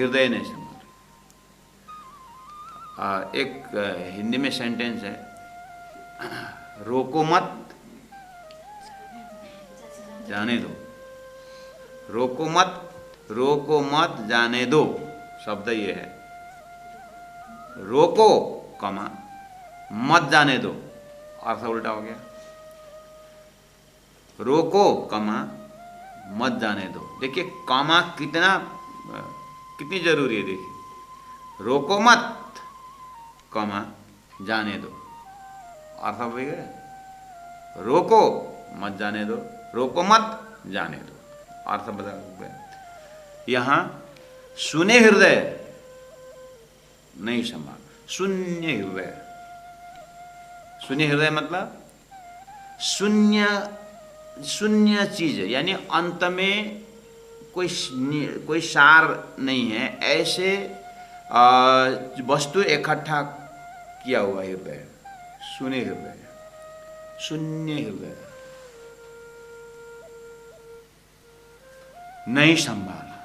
हृदय नहीं संभाला। एक हिंदी में सेंटेंस है, रोको मत जाने दो, रोको मत जाने दो, शब्द ये है। रोको कमा मत जाने दो, अर्थ उल्टा हो गया। रोको कमा मत जाने दो। देखिए कमा कितनी जरूरी है। देखिए रोको मत कमा जाने दो, अर्थ हो गया। रोको मत जाने दो, रोको मत जाने दो, अर्थ बदल गया। यहां सुने हृदय नहीं संभाल, शून्य हृदय। शून्य हृदय मतलब शून्य चीज है, यानी अंत में कोई सार नहीं है, ऐसे वस्तु इकट्ठा किया हुआ हृदय, शून्य हृदय, शून्य हृदय नहीं संभाला,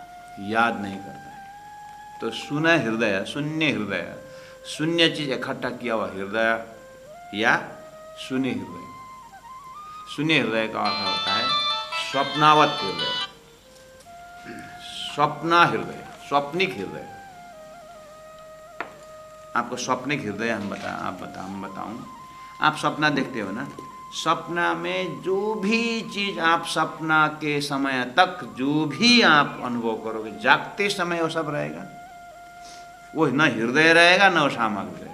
याद नहीं करता है। तो शून्य हृदय, शून्य हृदय, शून्य चीज इकट्ठा किया हुआ हृदय या शून्य हृदय। शून्य हृदय का अर्थ होता है स्वप्नावत हृदय, स्वप्ना हृदय, स्वप्निक हृदय। आपको स्वप्निक हृदय हम बताऊं। आप सपना देखते हो ना, सपना में जो भी चीज आप सपना के समय तक जो भी आप अनुभव करोगे, जागते समय वो सब रहेगा। वो न हृदय रहेगा न वो सामग्री रहेगा।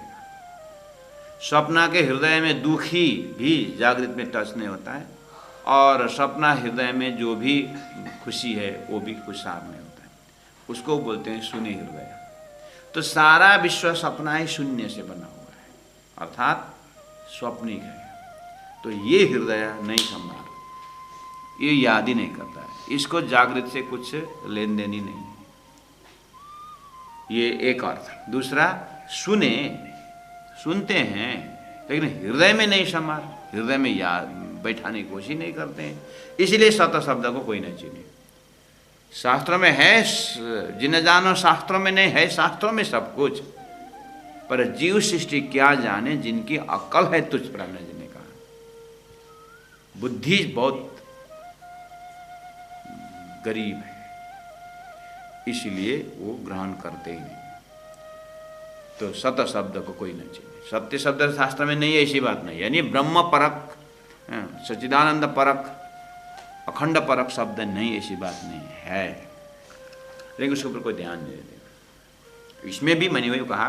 सपना के हृदय में दुखी भी जागृत में टच नहीं होता है, और सपना हृदय में जो भी खुशी है वो भी कुछ सार नहीं होता है। उसको बोलते हैं शून्य हृदय। तो सारा विश्व सपना ही शून्य से बना हुआ है, अर्थात स्वप्निक है। तो ये हृदय नहीं संभाल, ये याद ही नहीं करता है, इसको जागृत से कुछ लेन देन ही नहीं है। ये एक अर्थ। दूसरा, सुनते हैं लेकिन हृदय में नहीं संभाल, हृदय में याद बैठाने की कोशिश नहीं करते हैं, इसलिए सत शब्द को कोई नहीं चिन्हे। शास्त्रों में है, जिन जानो शास्त्रों में नहीं है, शास्त्रों में सब कुछ, पर जीव सृष्टि क्या जाने जिनकी अक्ल है तुझ प्राण जी ने कहा। बुद्धि बहुत गरीब है, इसलिए वो ग्रहण करते ही नहीं। तो सत शब्द को कोई नहीं चिन्हे। सत्य शब्द शास्त्र में नहीं है, ऐसी बात नहीं। यानी ब्रह्म परक, सच्चिदानंद परक, अखंड परक शब्द नहीं, ऐसी बात नहीं है, लेकिन उसके ऊपर कोई ध्यान नहीं देगा। इसमें भी मैंने वही कहा,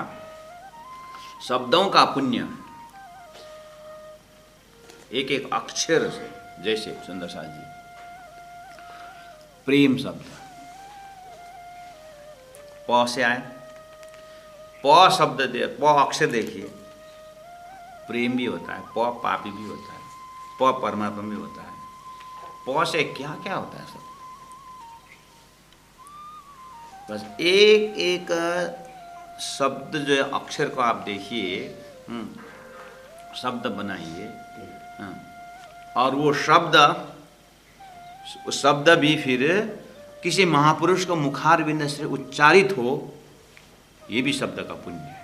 शब्दों का पुण्य एक एक अक्षर से, जैसे सुंदर साथ जी प्रेम शब्द प से आए, प शब्द प अक्षर देखिए, प्रेम भी होता है, प पापी भी होता है, प परमात्मा भी होता है। प से क्या क्या होता है सब, बस एक एक शब्द जो है, अक्षर को आप देखिए, शब्द बनाइए, और वो शब्द भी फिर किसी महापुरुष को मुखारविंद से उच्चारित हो, ये भी शब्द का पुण्य है।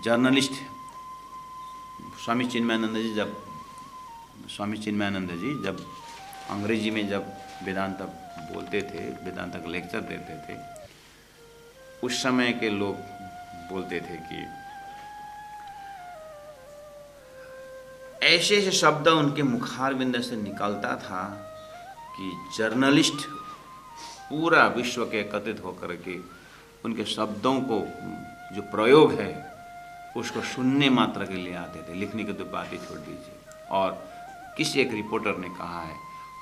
जर्नलिस्ट स्वामी चिन्मयानंद जी जब अंग्रेजी में जब वेदांत बोलते थे, वेदांत का लेक्चर देते थे, उस समय के लोग बोलते थे कि ऐसे ऐसे शब्द उनके मुखारविंद से निकलता था कि जर्नलिस्ट पूरा विश्व के एकत्रित होकर के उनके शब्दों को जो प्रयोग है उसको सुनने मात्र के लिए आते थे, लिखने की तो बात ही छोड़ दीजिए। और किसी एक रिपोर्टर ने कहा है,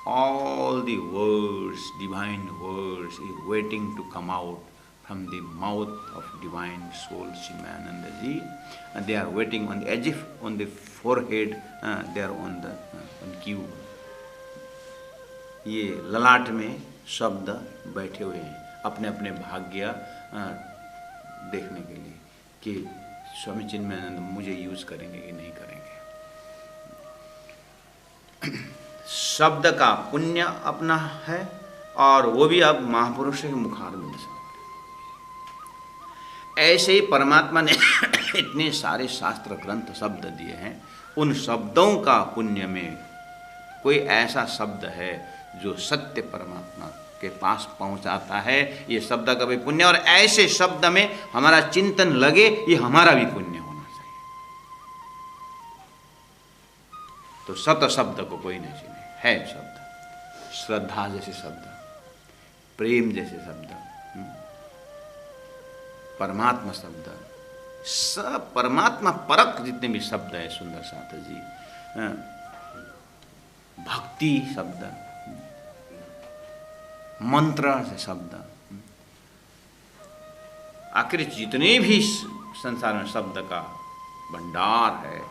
all the words, divine words is waiting to come out from the mouth of divine soul Chinmayanand ji, and they are waiting on the, as if on the forehead, they are on the on queue. ये ललाट में शब्द बैठे हुए हैं अपने अपने भाग्य देखने के लिए कि स्वामी चिन्मयानंद मुझे यूज करेंगे कि नहीं करेंगे। शब्द का पुण्य अपना है और वो भी अब महापुरुष के मुखार मिल सकते। ऐसे ही परमात्मा ने इतने सारे शास्त्र ग्रंथ शब्द दिए हैं, उन शब्दों का पुण्य में कोई ऐसा शब्द है जो सत्य परमात्मा के पास पहुंचाता है, ये शब्द का भी पुण्य, और ऐसे शब्द में हमारा चिंतन लगे, ये हमारा भी पुण्य होना चाहिए। तो सत शब्द को कोई नहीं चिन्हे, है शब्द, श्रद्धा जैसे शब्द, प्रेम जैसे शब्द, परमात्मा शब्द, सब परमात्मा परक जितने भी शब्द है सुंदर साथ जी, भक्ति शब्द, मंत्र से शब्द, आखिर जितने भी संसार में शब्द का भंडार है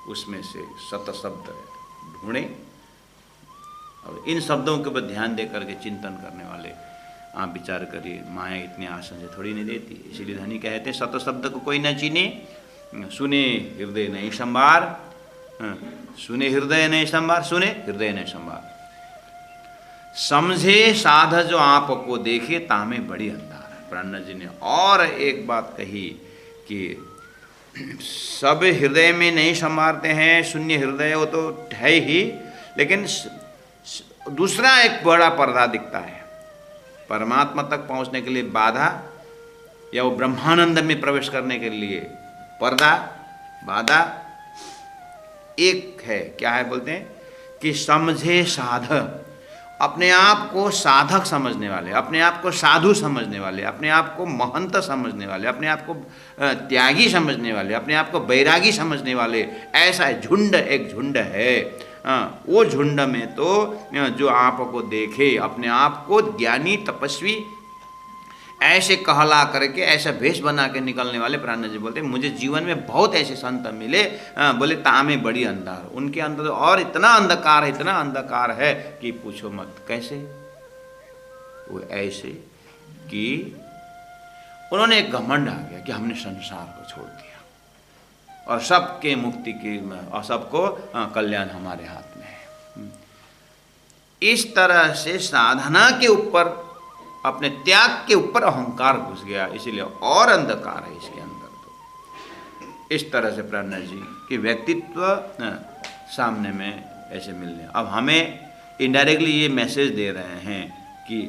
उसमें से सत शब्द ढूंढे, और इन शब्दों के ऊपर ध्यान दे करके चिंतन करने वाले आप विचार करिए, माया इतने आसन से थोड़ी नहीं देती। इसीलिए धनी कहते हैं सत शब्द को कोई न चीने, सुने हृदय नहीं संभार, सुने हृदय नहीं संभार, सुने हृदय नहीं संभार, समझे साध जो आपको देखे तामे बड़ी अंधार है। प्राणनाथ जी ने और एक बात कही कि सब हृदय में नहीं संभारते हैं, शून्य हृदय वो तो है ही, लेकिन दूसरा एक बड़ा पर्दा दिखता है, परमात्मा तक पहुंचने के लिए बाधा, या वो ब्रह्मानंद में प्रवेश करने के लिए पर्दा बाधा एक है। क्या है बोलते हैं कि समझे साध, अपने आप को साधक समझने वाले, अपने आप को साधु समझने वाले, अपने आप को महंत समझने वाले, अपने आप को त्यागी समझने वाले, अपने आप को बैरागी समझने वाले, ऐसा झुंड, एक झुंड है। वो झुंड में तो जो आपको देखे, अपने आप को ज्ञानी तपस्वी ऐसे कहला करके, ऐसा भेष बना के निकलने वाले, प्राणनाथ जी बोलते मुझे जीवन में बहुत ऐसे संत मिले, बोले तामे बड़ी अंधार, उनके अंदर और इतना अंधकार है, इतना अंधकार है कि पूछो मत। कैसे? वो ऐसे कि उन्होंने एक घमंड आ गया कि हमने संसार को छोड़ दिया और सबके मुक्ति की और सबको कल्याण हमारे हाथ में है। इस तरह से साधना के ऊपर, अपने त्याग के ऊपर अहंकार घुस गया, इसीलिए और अंधकार है इसके अंदर। तो इस तरह से प्राणनाथ जी कि व्यक्तित्व सामने में ऐसे मिलने, अब हमें इनडायरेक्टली ये मैसेज दे रहे हैं कि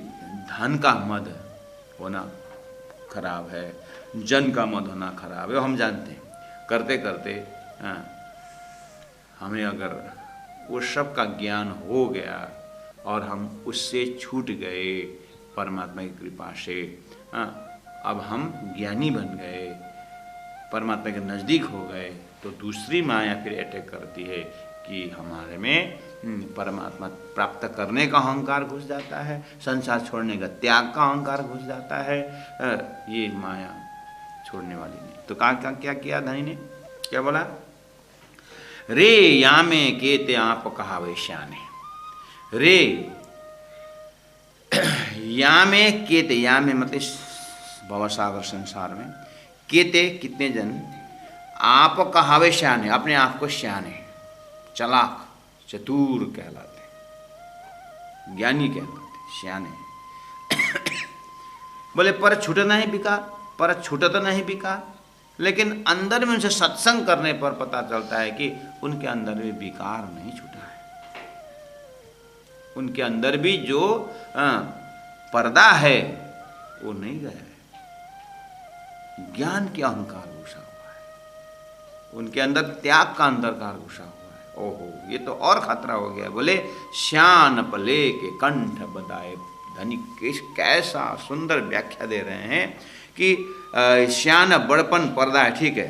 धन का मद होना खराब है, जन का मद होना खराब है, हम जानते हैं। करते करते हमें अगर वो सब का ज्ञान हो गया और हम उससे छूट गए परमात्मा की कृपा से, अब हम ज्ञानी बन गए, परमात्मा के नज़दीक हो गए, तो दूसरी माया फिर अटैक करती है कि हमारे में परमात्मा प्राप्त करने का अहंकार घुस जाता है, संसार छोड़ने का त्याग का अहंकार घुस जाता है। ये माया छोड़ने वाली नहीं। तो क्या किया धनी ने? क्या बोला? रे यामे केते आप कहावे श्याने, रे यामे केते, यामे मतलब भवसागर संसार में, केते कितने जन, आप कहावे श्याने, अपने आप को श्याने, चालाक, चतुर कहलाते, ज्ञानी कहलाते, श्याने। बोले पर छूटना ही विकार, पर छूटत नहीं विकार, लेकिन अंदर में उनसे सत्संग करने पर पता चलता है कि उनके अंदर भी विकार नहीं छूटा है, उनके अंदर भी जो पर्दा है वो नहीं गया है, ज्ञान के अहंकार घुसा हुआ है, उनके अंदर त्याग का अंधकार घुसा हुआ है। ओहो, ये तो और खतरा हो गया। बोले श्यान पले के कंठ बदाए धनी, कैसा सुंदर व्याख्या दे रहे हैं कि श्यान बड़पन पर्दा है, ठीक है,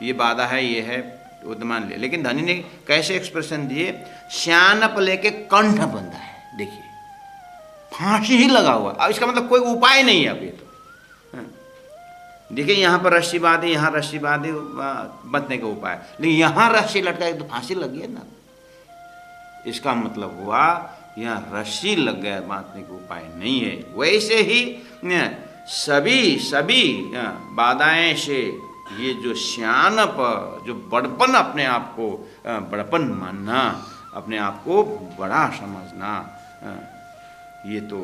ये बाधा है, ये है, वो तो मान लिया, लेकिन धनी ने कैसे एक्सप्रेशन दिए, श्यान पले के कंठ बंधा है। देखिए फांसी ही लगा हुआ, अब इसका मतलब कोई उपाय नहीं है। अब ये तो देखिए यहाँ पर रस्सी बांधी, यहाँ रस्सी बांधी, बचने का उपाय, लेकिन यहाँ रस्सी लटका तो फांसी लगी है ना। इसका मतलब हुआ यहाँ रस्सी लग गया, बांधने का उपाय नहीं है। वैसे ही सभी बाधाएं से ये जो श्यानप, जो बड़पन, अपने आप को बड़पन मानना, अपने आप को बड़ा समझना, ये तो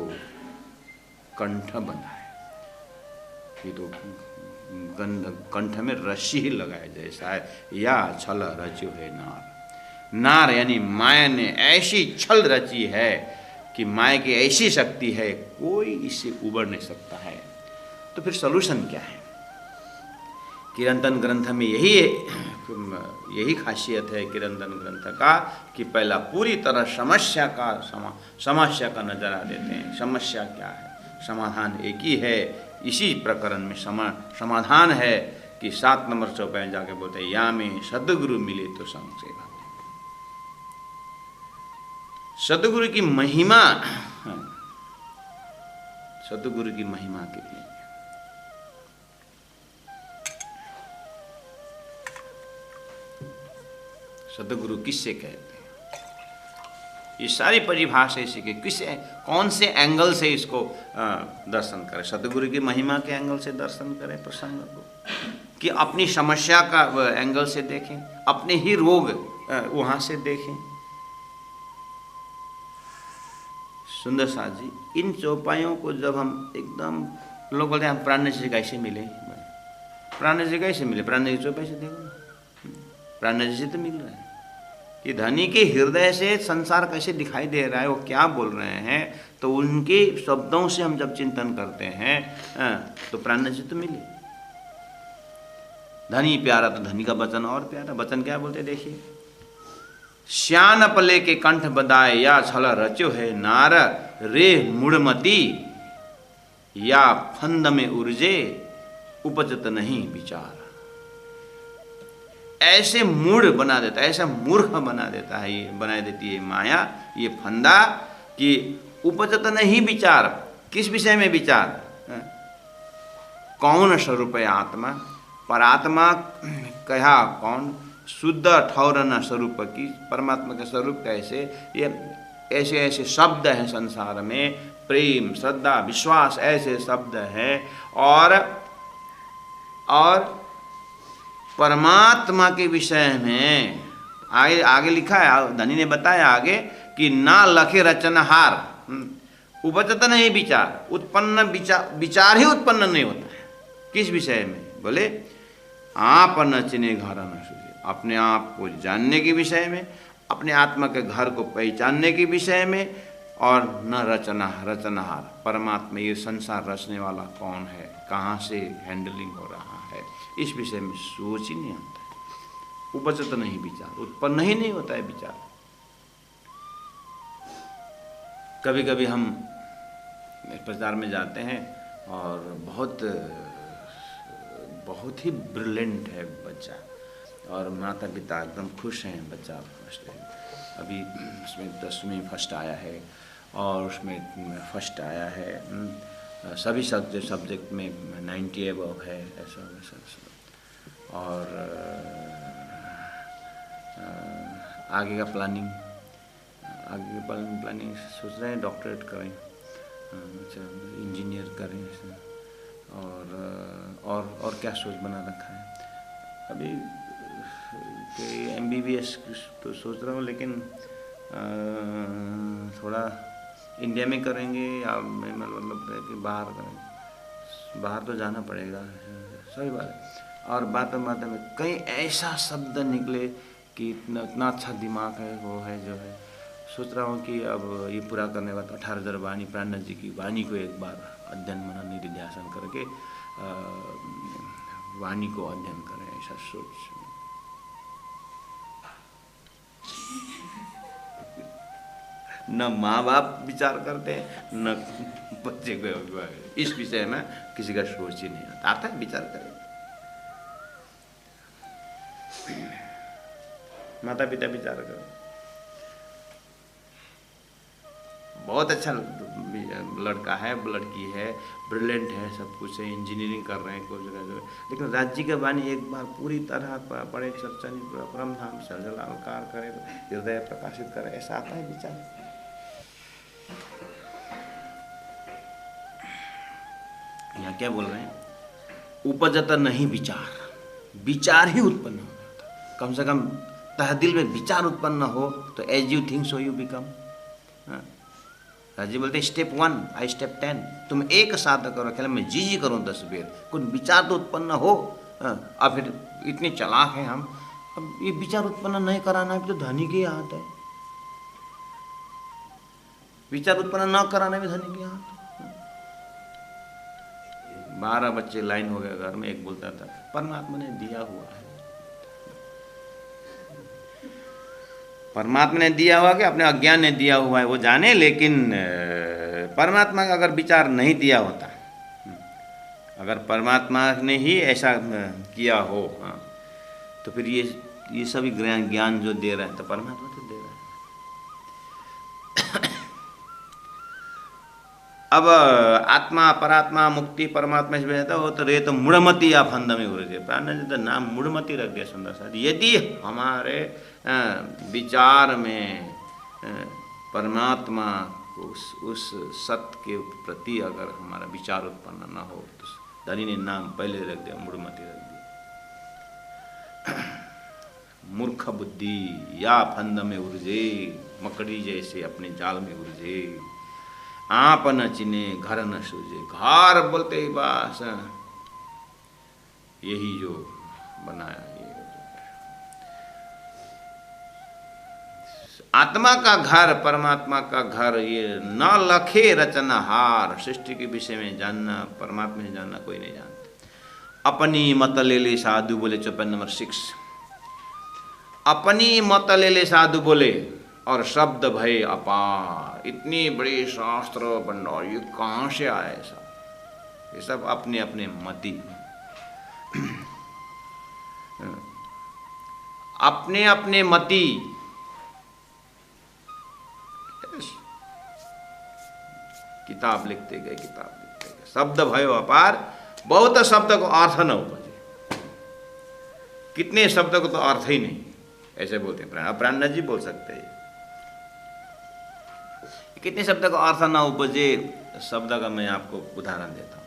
कंठ बंधा है, ये तो कंठ में रस्सी ही लगाए जैसा है। या छल रचो है नार, नार यानी माया ने ऐसी छल रची है कि माया की ऐसी शक्ति है, कोई इससे उबर नहीं सकता है। तो फिर सॉल्यूशन क्या है? किरंतन ग्रंथ में यही खासियत है किरंतन ग्रंथ का कि पहला पूरी तरह समस्या का नजरा देते हैं। समस्या क्या है? समाधान एक ही है। इसी प्रकरण में समाधान है कि 7 नंबर चौपाई में जाके बोलते हैं, या में सदगुरु मिले तो संशय भाते। सदगुरु की महिमा, सदगुरु की महिमा कितनी है? सदगुरु किससे कहते हैं? ये सारी परिभाषा इसी के किससे, कौन से एंगल से इसको दर्शन करें? सदगुरु की महिमा के एंगल से दर्शन करें प्रसंग को, कि अपनी समस्या का एंगल से देखें, अपने ही रोग वहां से देखें। सुंदर साथ जी, इन चौपाइयों को जब हम एकदम, लोग बोलते हैं हम प्राण जी कैसे मिले, प्राण जी कैसे मिले? प्राण जी चौपाई से देखो ना, प्राण जी से तो मिल रहा है कि धनी के हृदय से संसार कैसे दिखाई दे रहा है, वो क्या बोल रहे हैं, तो उनके शब्दों से हम जब चिंतन करते हैं तो प्राण जी तो मिले। धनी प्यारा तो धनी का वचन और प्यारा। वचन क्या बोलते देखिए, श्यान पले के कंठ बदाए, या छल रचो है नार, रे मूढ़मती या फंद में उर्जे, उपजत नहीं विचार। ऐसे मूढ़ बना देता है, ऐसा मूर्ख बना देता है, ये बना देती है माया, ये फंदा, कि उपजत नहीं विचार। किस विषय में विचार? कौन स्वरूप है आत्मा? पर आत्मा कहा कौन? शुद्ध ठौरन स्वरूप की, परमात्मा का स्वरूप कैसे? ये ऐसे ऐसे शब्द हैं संसार में, प्रेम, श्रद्धा, विश्वास, ऐसे शब्द हैं। और परमात्मा के विषय में आगे लिखा है, धनी ने बताया आगे कि ना लखे रचनहार, उपजत नहीं विचार, उत्पन्न विचार ही उत्पन्न नहीं होता है। किस विषय में? बोले आप न चिने घर न सूझे, अपने आप को जानने के विषय में, अपने आत्मा के घर को पहचानने के विषय में, और न रचनहार, परमात्मा ये संसार रचने वाला कौन है, कहाँ से हैंडलिंग हो रहा है, इस विषय में सोच ही नहीं आता है। उपजत नहीं विचार, उत्पन्न ही नहीं होता है विचार। कभी कभी हम प्रचार में जाते हैं और बहुत ही ब्रिलियंट है बच्चा, और माता पिता एकदम खुश हैं, बच्चा फर्स्ट है, अभी उसमें 10वीं फर्स्ट आया है, और उसमें फर्स्ट आया है, सभी सब्जेक्ट में 90 अबव है, ऐसा वैसा। और आगे का प्लानिंग सोच रहे हैं डॉक्टरेट करें, इंजीनियर करें, और क्या सोच बना रखा है अभी कि MBBS तो सोच रहा हूँ, लेकिन थोड़ा इंडिया में करेंगे या मतलब कि बाहर करेंगे, बाहर तो जाना पड़ेगा, सही बात है। और बात में कई ऐसा शब्द निकले कि इतना अच्छा दिमाग है, वो है जो है। सोच रहा हूँ कि अब ये पूरा करने के बाद 18,000 वाणी, प्राणनाथ जी की वाणी को एक बार अध्ययन मनन निधिध्यासन करके वाणी को अध्ययन करें, ऐसा सोच। न माँ बाप विचार करते हैं, न बच्चे को इस विषय में किसी का सोच ही नहीं आता। आता है विचार करें, माता पिता विचार करें। बहुत अच्छा लड़का है, लड़की है, ब्रिलियंट है, सब कुछ है, इंजीनियरिंग कर रहे हैं कुछ जगह, लेकिन राज्य की वाणी एक बार पूरी तरह पढ़े, चर्चा नहीं, पूरा परम धाम अलकार करे, हृदय प्रकाशित करे, ऐसा आता है विचार। यहाँ क्या बोल रहे हैं? उपजत नहीं विचार, विचार ही उत्पन्न हो जाता। कम से कम तहदिल में विचार उत्पन्न हो तो as you think so you become. जी बोलते स्टेप 1 आई स्टेप 10। तुम एक साधक करो, अकेले मैं जी करूँ 10 बेर, कुछ विचार तो उत्पन्न हो। अब फिर इतने चालाक हैं हम, अब ये विचार उत्पन्न नहीं कराना भी तो धनी के हाथ है, विचार उत्पन्न न कराना भी धनी के हाथ। 12 बच्चे लाइन हो गए घर में, एक बोलता था परमात्मा ने दिया हुआ है, परमात्मा ने दिया हुआ कि अपने अज्ञान ने दिया हुआ है वो जाने, लेकिन परमात्मा का अगर विचार नहीं दिया होता, अगर परमात्मा ने ही ऐसा किया हो, तो फिर ये सभी ज्ञान जो दे रहा है तो परमात्मा तो दे रहा है। अब आत्मा परात्मा मुक्ति परमात्मा से भेजता हो तो रे तो मूढ़मती या फंद में उड़ गए, प्राण ने तो नाम मूढ़मती रख दिया सुंदर सा। यदि हमारे विचार में परमात्मा उस सत्य के प्रति अगर हमारा विचार उत्पन्न न हो तो धनी ने नाम पहले रख दिया, मूढ़मती रख दिया। मूर्ख बुद्धि या फंद में उलझे, मकड़ी जैसे अपने जाल में उलझे, आप न चिने घर न सूझे। घर बोलते ही बस यही जो बनाया, ये आत्मा का घर परमात्मा का घर, ये न लखे रचनहार। सृष्टि के विषय में जानना, परमात्मा में जानना कोई नहीं जानता। अपनी मत ले ले साधु बोले, 54 नंबर 6। अपनी मत ले ले साधु बोले और शब्द भय अपार। इतनी बड़ी शास्त्र भंडार ये कहाँ से आया ऐसा? ये सब अपने अपने मति, अपने अपने मति। किताब लिखते गए, किताब लिखते गए। शब्द भयो अपार, बहुत शब्द को अर्थ न उपजे। कितने शब्द को तो अर्थ ही नहीं, ऐसे बोलते हैं। प्राण जी बोल सकते हैं कितने शब्द का अर्थ न उपजे। शब्द का मैं आपको उदाहरण देता हूँ।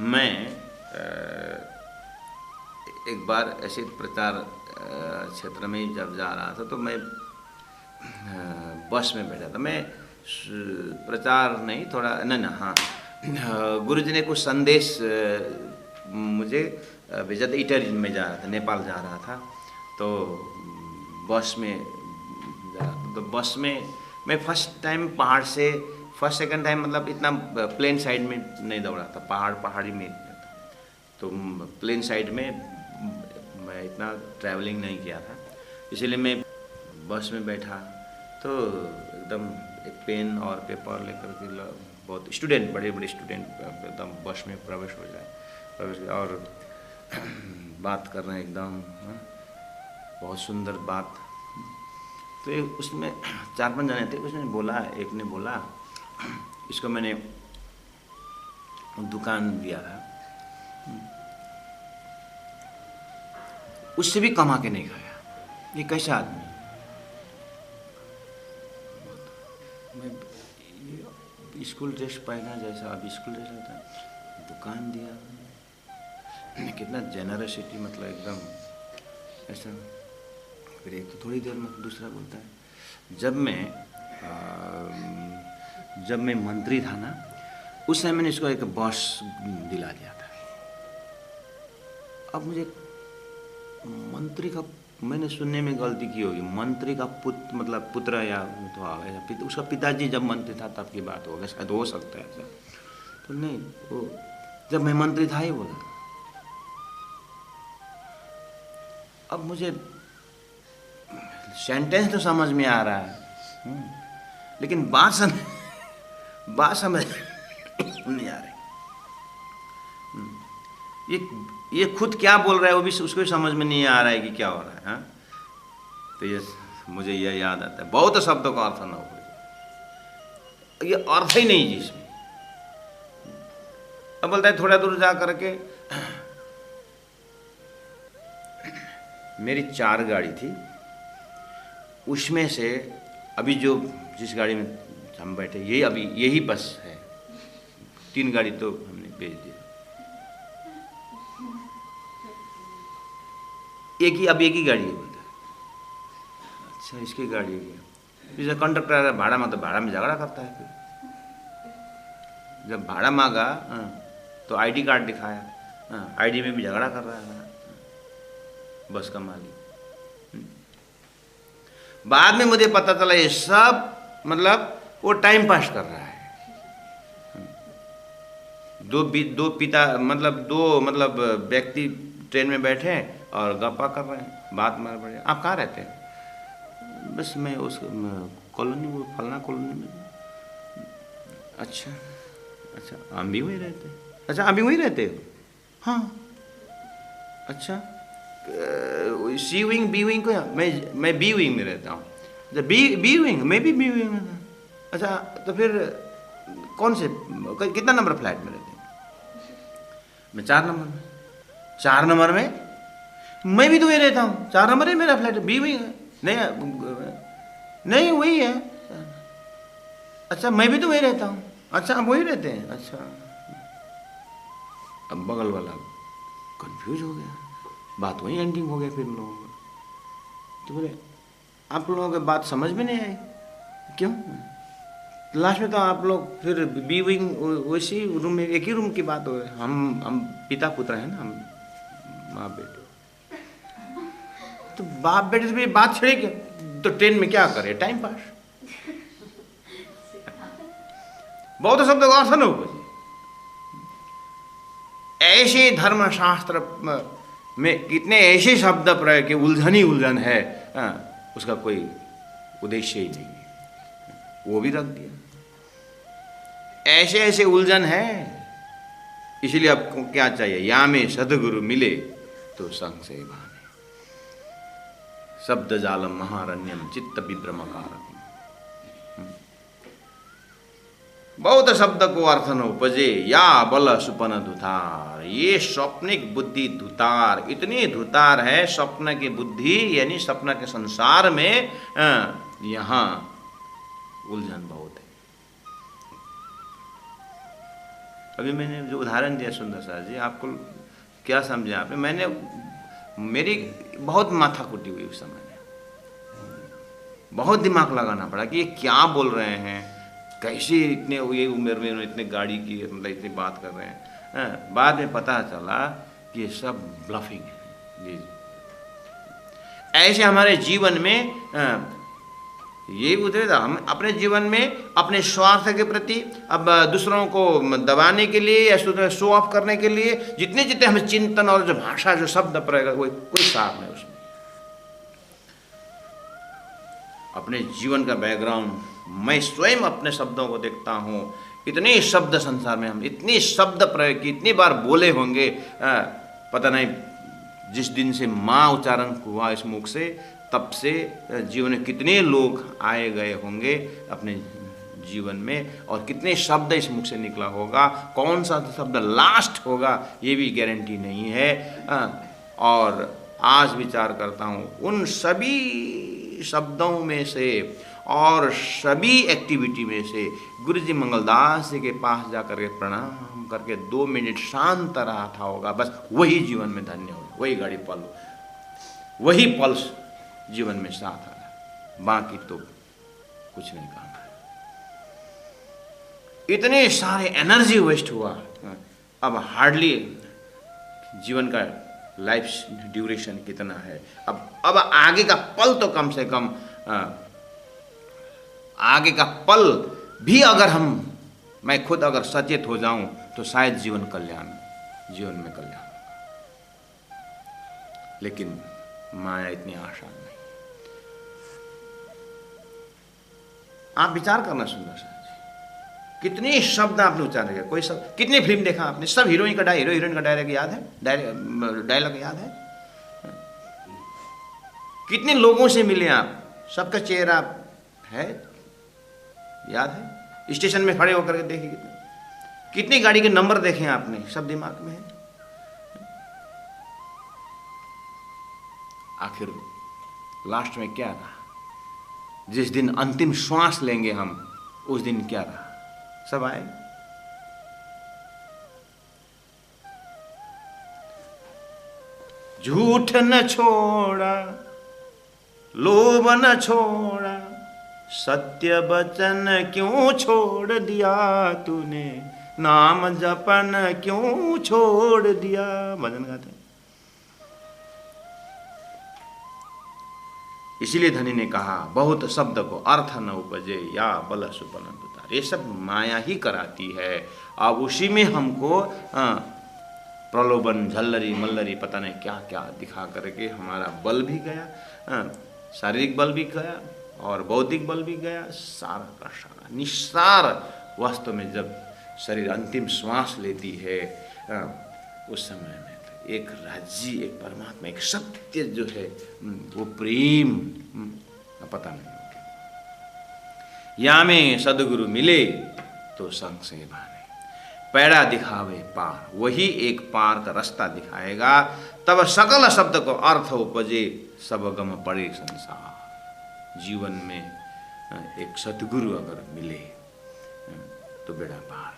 मैं एक बार ऐसे प्रचार क्षेत्र में जब जा रहा था तो मैं बस में बैठा था। मैं प्रचार नहीं, थोड़ा न हाँ, गुरुजी ने कुछ संदेश मुझे भेजा था। इटली में जा रहा था, नेपाल जा रहा था, तो बस में जा रहा था। तो बस में मैं फर्स्ट टाइम पहाड़ से, फर्स्ट सेकंड टाइम मतलब इतना प्लेन साइड में नहीं दौड़ा था, पहाड़ी में था। तो प्लेन साइड में मैं इतना ट्रैवलिंग नहीं किया था, इसलिए मैं बस में बैठा तो एकदम एक पेन और पेपर लेकर के बहुत स्टूडेंट, बड़े बड़े स्टूडेंट एकदम बस में प्रवेश और बात कर रहे हैं एकदम, बहुत सुंदर बात। तो उसमें 4-5 जने थे, उसने बोला, एक ने बोला इसको मैंने दुकान दिया था, उससे भी कमा के नहीं खाया, ये कैसा आदमी। मैं स्कूल ड्रेस पहना जैसा, अभी स्कूल ड्रेस रहता, दुकान दिया, कितना जेनरसिटी, मतलब एकदम ऐसा। फिर एक तो थोड़ी देर में दूसरा बोलता है, जब मैं मंत्री था ना, उस समय मैंने इसको एक बस दिला दिया था। अब मुझे मंत्री का, मैंने सुनने में गलती की होगी, मंत्री का पुत्र मतलब पुत्र या तो उसका पिताजी जब मंत्री था तब की बात होगा, शायद हो सकता है ऐसा। तो नहीं, वो जब मैं मंत्री था ही बोला। अब मुझे सेंटेंस तो समझ में आ रहा है, लेकिन बात समझ नहीं आ रही। ये खुद क्या बोल रहा है वो भी उसको समझ में नहीं आ रहा है कि क्या हो रहा है। हाँ? तो ये मुझे यह याद आता है, बहुत शब्दों का अर्थ ना हो, ये अर्थ ही नहीं जी इसमें। अब बोलता है थोड़ा दूर जा करके, मेरी 4 गाड़ी थी, उसमें से अभी जो जिस गाड़ी में हम बैठे यही बस है, 3 गाड़ी तो हमने भेज दिया। एक ही गाड़ी है, बोलता है अच्छा इसकी गाड़ी है। जैसे कंडक्टर भाड़ा में, तो भाड़ा में झगड़ा करता है। फिर जब भाड़ा मांगा तो आईडी कार्ड दिखाया, आईडी में भी झगड़ा कर रहा है बस का मालिक। बाद में मुझे पता चला ये सब मतलब वो टाइम पास कर रहा है। दो पिता मतलब व्यक्ति ट्रेन में बैठे हैं और गप्पा कर रहे हैं, बात मार रहे हैं। आप कहाँ रहते हैं? बस मैं उस कॉलोनी, वो फलना कॉलोनी में। अच्छा अच्छा, हम भी वही रहते हैं। अच्छा, आप भी वही रहते हो? हाँ। अच्छा, सी विंग बी विंग को, मैं बी विंग में रहता हूँ। अच्छा, बी विंग, मैं भी बी विंग में था। अच्छा, तो फिर कौन से, कितना नंबर फ्लैट में रहते हैं? मैं 4 नंबर में। 4 नंबर में मैं भी तो वही रहता हूँ। 4 नंबर है मेरा फ्लैट, बी विंग है। नहीं वही है। अच्छा, मैं भी तो वही रहता हूँ। अच्छा, आप वही रहते हैं? अच्छा। अब बगल वाला कंफ्यूज हो गया, बात वही एंडिंग हो गया फिर लोगों का। तो बोले आप लोगों की बात समझ में नहीं आई। क्यों? लास्ट में तो आप लोग फिर बी विंग वैसी रूम में, एक ही रूम की बात हो गई। हम पिता पुत्र हैं ना, हम माँ बेटे। तो बाप बेटे से भी बात छिड़े क्या? तो ट्रेन में क्या करे? Time pass. बहुत शब्द का अर्थ न ऐसे धर्मशास्त्र में कितने ऐसे शब्द प्रयोग के उलझन ही उलझन है, उसका कोई उद्देश्य ही नहीं है, वो भी रख दिया। ऐसे ऐसे उलझन है। इसलिए आपको क्या चाहिए? या में सदगुरु मिले तो संशय भाने, शब्द जालम महारण्यम चित्त विभ्रमकारक। बहुत शब्द को अर्थ न उपजे, या बल सुपन धुतार। ये स्वप्निक बुद्धि धुतार, इतनी धुतार है स्वप्न की बुद्धि, यानी स्वप्न के संसार में यहाँ उलझन बहुत है। अभी मैंने जो उदाहरण दिया सुंदर सर जी, आपको क्या समझे आपने? मेरी बहुत माथा कुटी हुई उस समय में, बहुत दिमाग लगाना पड़ा कि ये क्या बोल रहे हैं, कैसे इतने ये उम्र में इतने गाड़ी की मतलब इतनी बात कर रहे हैं। बाद में पता चला कि ये सब ब्लफिंग है। जी, ऐसे हमारे जीवन में ये उतरे, हम अपने जीवन में अपने स्वार्थ के प्रति, अब दूसरों को दबाने के लिए या शो ऑफ करने के लिए जितने जितने हमें चिंतन और जो भाषा, जो शब्द प्रयोग, कोई सार नहीं उसमें। अपने जीवन का बैकग्राउंड, मैं स्वयं अपने शब्दों को देखता हूँ। इतने शब्द संसार में, हम इतने शब्द प्रयोग की, इतनी बार बोले होंगे, पता नहीं जिस दिन से माँ उच्चारण हुआ इस मुख से, तब से जीवन में कितने लोग आए गए होंगे अपने जीवन में, और कितने शब्द इस मुख से निकला होगा। कौन सा शब्द लास्ट होगा ये भी गारंटी नहीं है। और आज विचार करता हूँ उन सभी शब्दों में से और सभी एक्टिविटी में से गुरु जी मंगलदास जी के पास जाकर के प्रणाम करके 2 मिनट शांत रहा था होगा, बस वही जीवन में धन्य हो, वही गाड़ी पल, वही पल्स जीवन में साथ आया, बाकी तो कुछ नहीं काम है। इतने सारे एनर्जी वेस्ट हुआ। अब हार्डली जीवन का लाइफ ड्यूरेशन कितना है, अब आगे का पल तो कम से कम, आगे का पल भी अगर मैं खुद अगर सचेत हो जाऊं तो शायद जीवन में कल्याण होगा। लेकिन माया इतनी आसान नहीं। आप विचार करना सुंदर सा, कितने शब्द आपने उच्चारण किया, कोई शब्द, कितनी फिल्म देखा आपने? सब हीरो हीरोइन का डायलॉग याद है? डायलॉग याद है? कितने लोगों से मिले आप? सबका चेहरा है, याद है? स्टेशन में खड़े होकर के देखिए, कितनी गाड़ी के नंबर देखे आपने, सब दिमाग में है। आखिर लास्ट में क्या रहा? जिस दिन अंतिम श्वास लेंगे हम, उस दिन क्या रहा? सब आए। झूठ न छोड़ा, लोभ न छोड़ा, सत्य वचन क्यों छोड़ दिया तूने, नाम जपन क्यों छोड़ दिया। भजन गाते हैं। इसीलिए धनी ने कहा बहुत शब्द को अर्थ न उपजे, या बल सुपन उतार। ये सब माया ही कराती है। अब उसी में हमको प्रलोभन, झल्लरी मल्लरी पता नहीं क्या क्या दिखा करके हमारा बल भी गया, शारीरिक बल भी गया और बौद्धिक बल भी गया, सारा का सारा निस्सार। वास्तव में जब शरीर अंतिम श्वास लेती है उस समय में तो एक राज्य, एक परमात्मा, एक सत्य जो है वो प्रेम पता नहीं। या में सदगुरु मिले तो संग से भाने, पैड़ा दिखावे पार, वही एक पार का रास्ता दिखाएगा। तब सकल शब्द को अर्थ उपजे, सब गम पड़े संसार। जीवन में एक सतगुरु अगर मिले तो बेड़ा पार।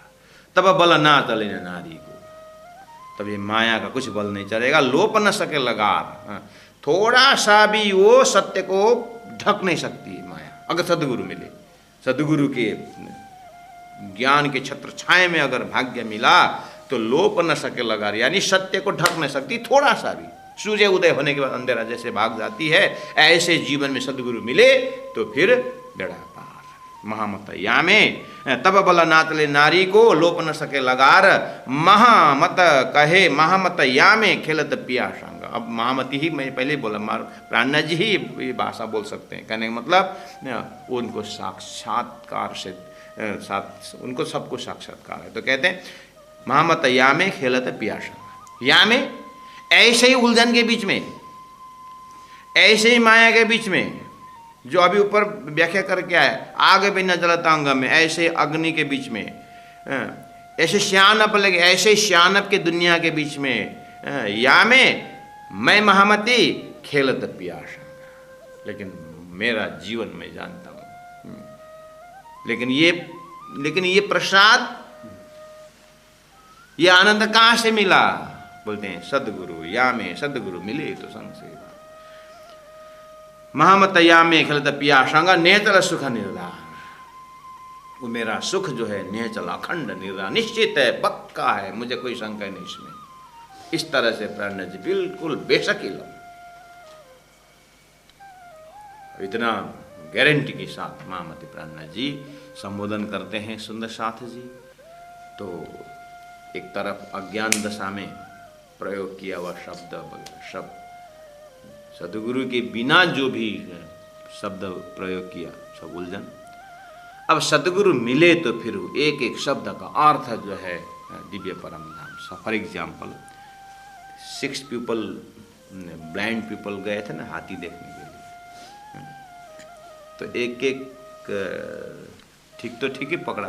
तब बल ना चले न नारी को, तब ये माया का कुछ बल नहीं चलेगा। लोप न सके लगार, थोड़ा सा भी वो सत्य को ढक नहीं सकती माया। अगर सदगुरु मिले, सदगुरु के ज्ञान के छत्र छाए में अगर भाग्य मिला तो लोप न सके लगार, यानी सत्य को ढक नहीं सकती थोड़ा सा भी। सूर्य उदय होने के बाद अंधेरा जैसे भाग जाती है, ऐसे जीवन में सदगुरु मिले तो फिर बेड़ा पार। महामत यामे तब बल नातले नारी को, लोप न सके लगार। महामत कहे महामत यामे खेलत पिया संग। अब महामती ही मैं पहले बोला, प्राणा जी ही ये भाषा बोल सकते हैं। कहने का मतलब उनको साक्षात्कार से उनको सबको साक्षात्कार है। तो कहते हैं महामत यामे खेलत पिया संग। यामे ऐसे ही उलझन के बीच में, ऐसे ही माया के बीच में, जो अभी ऊपर व्याख्या करके आए, आगे भी न जलता अंग में, ऐसे अग्नि के बीच में, ऐसे श्यानप लगे, ऐसे श्यानप के दुनिया के बीच में, या मैं महामती खेलत पियास। लेकिन मेरा जीवन मैं जानता हूँ, लेकिन ये प्रसाद, ये आनंद कहाँ से मिला? बोलते हैं सदगुरु। या में सदगुरु मिले तो संग से महामत या में खेलत पिया संग, नेचल सुख निर्धार। वो मेरा सुख जो है नेचल अखंड निर्धार, निश्चित है, पक्का है, मुझे कोई शंका नहीं इसमें। इस तरह से प्राण जी बिल्कुल बेशक इतना गारंटी के साथ महामती प्राणनाथ जी संबोधन करते हैं सुंदर साथ जी। तो एक तरफ अज्ञान दशा में प्रयोग किया हुआ शब्द सदगुरु के बिना जो भी शब्द प्रयोग किया सब उलझन। अब सदगुरु मिले तो फिर एक एक शब्द का अर्थ जो है दिव्य परम धाम। For example 6 people, blind people गए थे ना हाथी देखने के लिए, तो एक एक ठीक तो ठीक ही पकड़ा,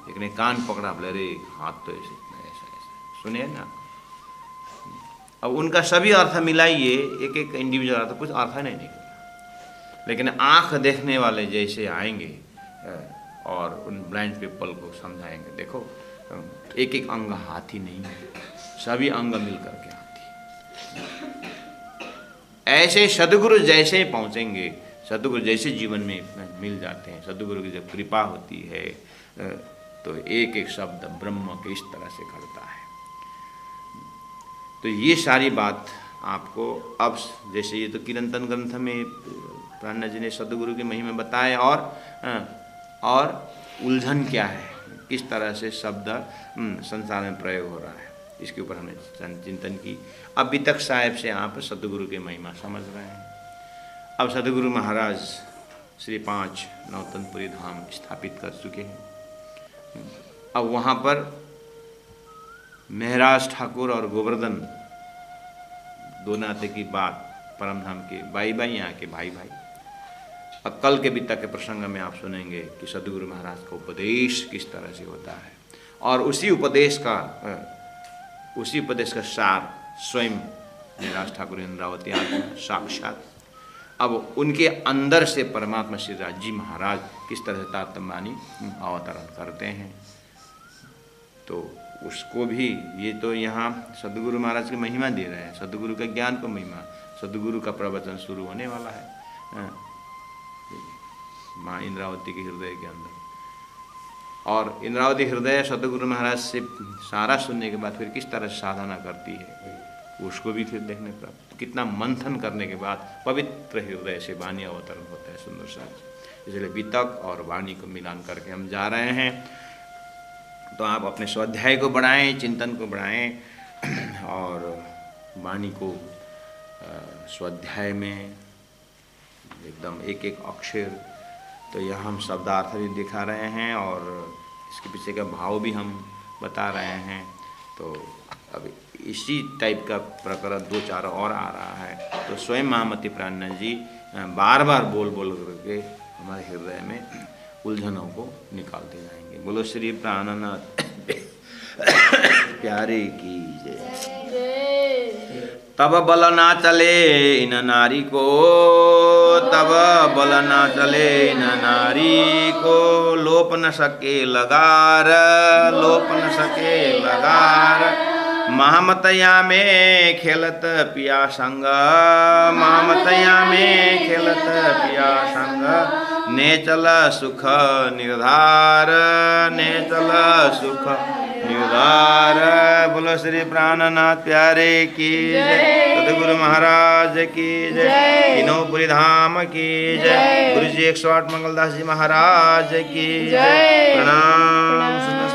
एक ने कान पकड़ा, बोले अरे हाथ तो ऐसे सुने ना। अब उनका सभी अर्थ मिलाइए, एक एक इंडिविजुअल अर्थ, कुछ अर्थ नहीं निकला। लेकिन आंख देखने वाले जैसे आएंगे और उन ब्लाइंड पीपल को समझाएंगे, देखो एक एक अंग हाथी नहीं है, सभी अंग मिलकर के हाथी। ऐसे सदगुरु जैसे पहुंचेंगे, सदगुरु जैसे जीवन में मिल जाते हैं, सदगुरु की जब कृपा होती है तो एक एक शब्द ब्रह्म के इस तरह से करता है। तो ये सारी बात आपको अब, जैसे ये तो कीर्तन ग्रंथ में प्राणनाथ जी ने सदगुरु की महिमा बताए, और उलझन क्या है, किस तरह से शब्द संसार में प्रयोग हो रहा है, इसके ऊपर हमने चिंतन की। अभी तक साहिब से आप सदगुरु की महिमा समझ रहे हैं। अब सदगुरु महाराज श्री 5 नौतनपुरी धाम स्थापित कर चुके हैं। अब वहाँ पर महराज ठाकुर और गोवर्धन दो नाते की बात, परम धाम के भाई भाई, यहाँ के भाई भाई। अब कल के बीता के प्रसंग में आप सुनेंगे कि सदगुरु महाराज का उपदेश किस तरह से होता है, और उसी उपदेश का सार स्वयं महराज ठाकुर इंद्रावती आत्मा साक्षात। अब उनके अंदर से परमात्मा श्री राज महाराज किस तरह से तारतम्यानी अवतरण करते हैं, तो उसको भी, ये तो यहाँ सदगुरु महाराज की महिमा दे रहे हैं, सदगुरु का ज्ञान को महिमा, सदगुरु का प्रवचन शुरू होने वाला है। माँ इंद्रावती के हृदय के अंदर। और इंद्रावती हृदय सतगुरु महाराज से सारा सुनने के बाद फिर किस तरह से साधना करती है उसको भी फिर देखने प्राप्त। कितना मंथन करने के बाद पवित्र हृदय से वाणी अवतरण होता है सुंदर सा। इसलिए वितक और वाणी को मिलान करके हम जा रहे हैं। तो आप अपने स्वाध्याय को बढ़ाएं, चिंतन को बढ़ाएं और वाणी को स्वाध्याय में एकदम एक एक अक्षर। तो यह हम शब्दार्थ भी दिखा रहे हैं और इसके पीछे का भाव भी हम बता रहे हैं। तो अब इसी टाइप का प्रकरण 2-4 और आ रहा है। तो स्वयं महामती प्राणनाथ जी बार बार बोल बोल करके हमारे हृदय में उलझनों को निकालते जाएंगे। बोलो श्री प्राणनाथ प्यारे की जय। तब बल ना चले इन नारी को, तब बल ना चले इन नारी को, लोप न सके लगार, लोप न सके लगार। महामतया में खेलत पिया संग, महामतया में खेलत पिया संग। ने चल सुख निर्धार, ने चल सुख निर्धार। बोलो श्री प्राणनाथ प्यारे की जय। सतगुरु महाराज की जय। तीनों धाम की जय। गुरु जी 108 मंगलदास जी महाराज की जय। प्रणाम।